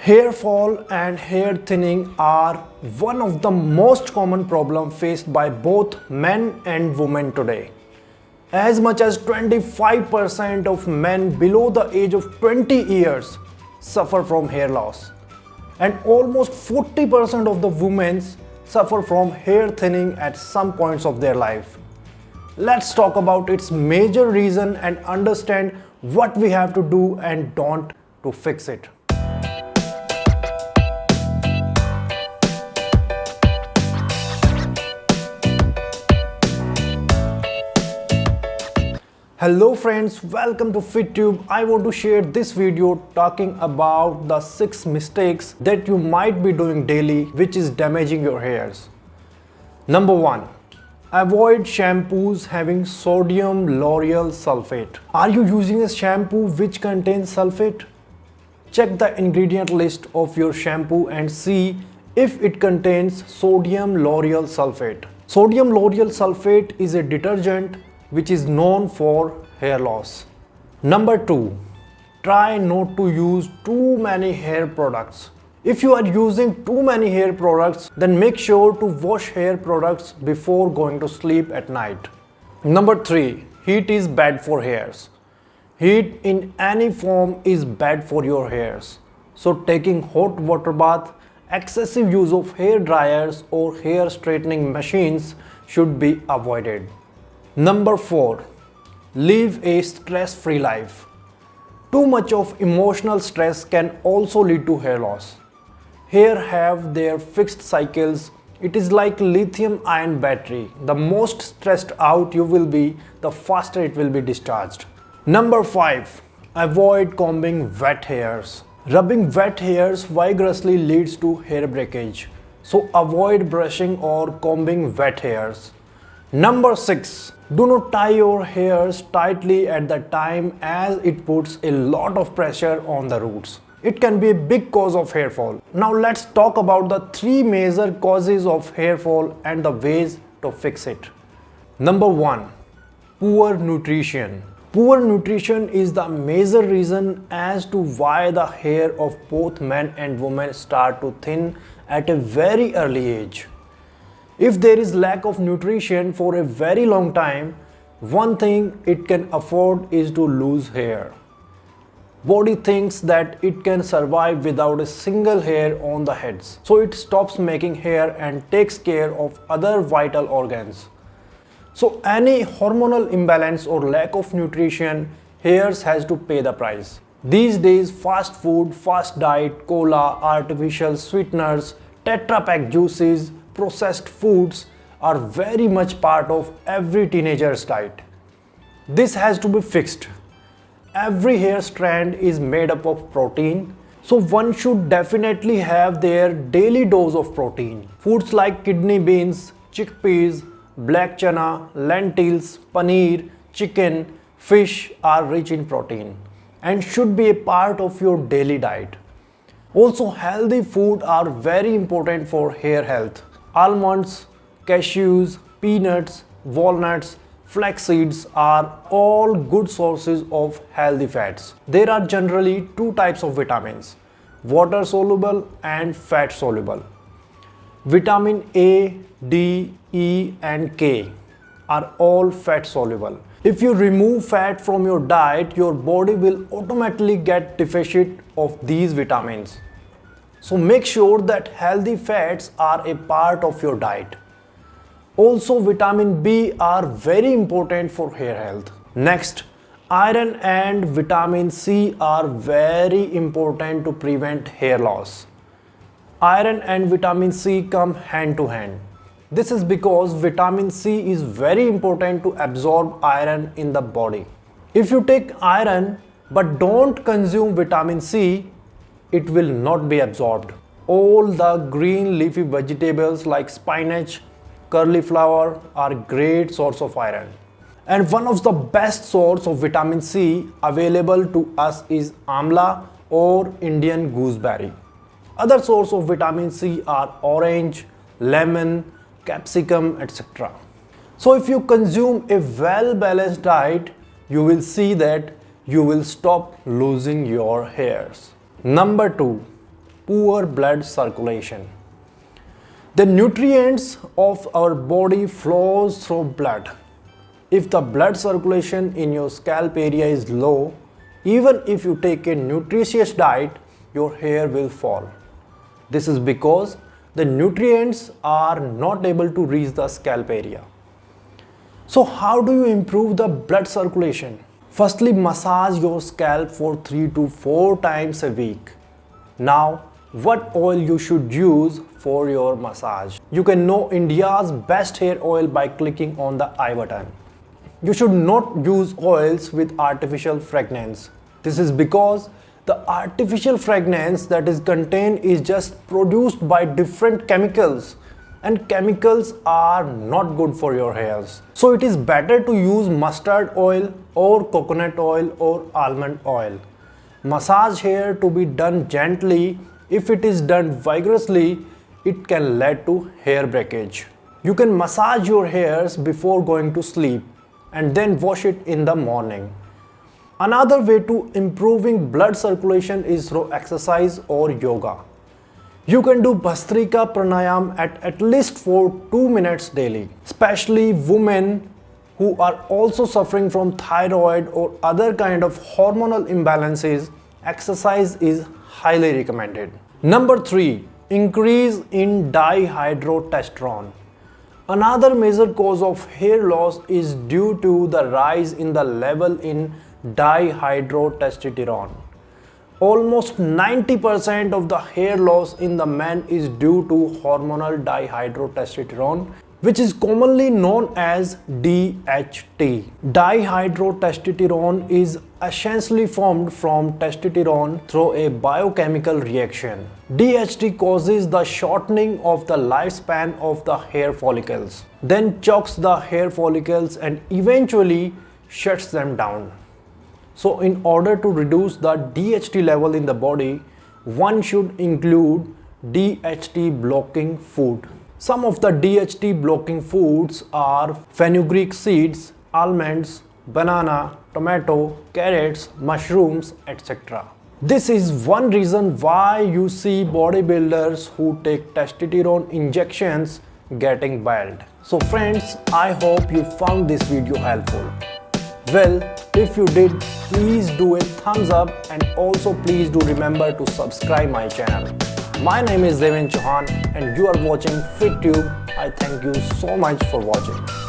Hair fall and hair thinning are one of the most common problems faced by both men and women today. As much as 25% of men below the age of 20 years suffer from hair loss, and almost 40% of the women suffer from hair thinning at some points of their life. Let's talk about its major reason and understand what we have to do and don't to fix it. Hello friends, welcome to FitTube. I want to share this video talking about the 6 mistakes that you might be doing daily which is damaging your hairs. Number 1. Avoid shampoos having sodium lauryl sulfate. Are you using a shampoo which contains sulfate? Check the ingredient list of your shampoo and see if it contains sodium lauryl sulfate. Sodium lauryl sulfate is a detergent which is known for hair loss. Number 2. Try not to use too many hair products. If you are using too many hair products, then make sure to wash hair products before going to sleep at night. Number 3. Heat is bad for hairs. Heat in any form is bad for your hairs. So taking hot water bath, excessive use of hair dryers or hair straightening machines should be avoided. Number 4. Live a stress-free life. Too much of emotional stress can also lead to hair loss. Hair have their fixed cycles. It is like lithium-ion battery. The most stressed out you will be, the faster it will be discharged. Number 5. Avoid combing wet hairs. Rubbing wet hairs vigorously leads to hair breakage. So avoid brushing or combing wet hairs. Number 6. Do not tie your hairs tightly at the time as it puts a lot of pressure on the roots. It can be a big cause of hair fall. Now let's talk about the 3 major causes of hair fall and the ways to fix it. Number 1. Poor nutrition. Poor nutrition is the major reason as to why the hair of both men and women start to thin at a very early age. If there is lack of nutrition for a very long time, one thing it can afford is to lose hair. Body thinks that it can survive without a single hair on the heads, so it stops making hair and takes care of other vital organs. So any hormonal imbalance or lack of nutrition, hairs has to pay the price. These days fast food, fast diet, cola, artificial sweeteners, Tetra Pak juices, processed foods are very much part of every teenager's diet. This has to be fixed. Every hair strand is made up of protein, so one should definitely have their daily dose of protein. Foods like kidney beans, chickpeas, black chana, lentils, paneer, chicken, fish are rich in protein and should be a part of your daily diet. Also, healthy food are very important for hair health. Almonds, cashews, peanuts, walnuts, flax seeds are all good sources of healthy fats. There are generally 2 types of vitamins, water soluble and fat soluble. Vitamin A, D, E and K are all fat soluble. If you remove fat from your diet, your body will automatically get deficit of these vitamins. So make sure that healthy fats are a part of your diet. Also, vitamin B are very important for hair health. Next, iron and vitamin C are very important to prevent hair loss. Iron and vitamin C come hand to hand. This is because vitamin C is very important to absorb iron in the body. If you take iron but don't consume vitamin C, it will not be absorbed. All the green leafy vegetables like spinach, cauliflower are great source of iron. And one of the best source of vitamin C available to us is amla or Indian gooseberry. Other source of vitamin C are orange, lemon, capsicum, etc. So if you consume a well-balanced diet, you will see that you will stop losing your hairs. Number 2. poor blood circulation. The nutrients of our body flows through blood. If the blood circulation in your scalp area is low, even if you take a nutritious diet, your hair will fall. This is because the nutrients are not able to reach the scalp area. So how do you improve the blood circulation? Firstly, massage your scalp for 3 to 4 times a week. Now, what oil you should use for your massage? You can know India's best hair oil by clicking on the I button. You should not use oils with artificial fragrance. This is because the artificial fragrance that is contained is just produced by different chemicals, and chemicals are not good for your hairs. So it is better to use mustard oil or coconut oil or almond oil. Massage hair to be done gently. If it is done vigorously, it can lead to hair breakage. You can massage your hairs before going to sleep and then wash it in the morning. Another way to improving blood circulation is through exercise or yoga. You can do Bhastrika Pranayam at least for 2 minutes daily. Especially women who are also suffering from thyroid or other kind of hormonal imbalances, exercise is highly recommended. Number 3. Increase in dihydrotestosterone. Another major cause of hair loss is due to the rise in the level in dihydrotestosterone. Almost 90% of the hair loss in the man is due to hormonal dihydrotestosterone, which is commonly known as DHT. Dihydrotestosterone is essentially formed from testosterone through a biochemical reaction. DHT causes the shortening of the lifespan of the hair follicles, then chokes the hair follicles and eventually shuts them down. So in order to reduce the DHT level in the body, one should include DHT blocking food. Some of the DHT blocking foods are fenugreek seeds, almonds, banana, tomato, carrots, mushrooms, etc. This is one reason why you see bodybuilders who take testosterone injections getting bald. So friends, I hope you found this video helpful. Well, if you did, please do a thumbs up and also please do remember to subscribe my channel. My name is Deven Chauhan and you are watching FitTube. I thank you so much for watching.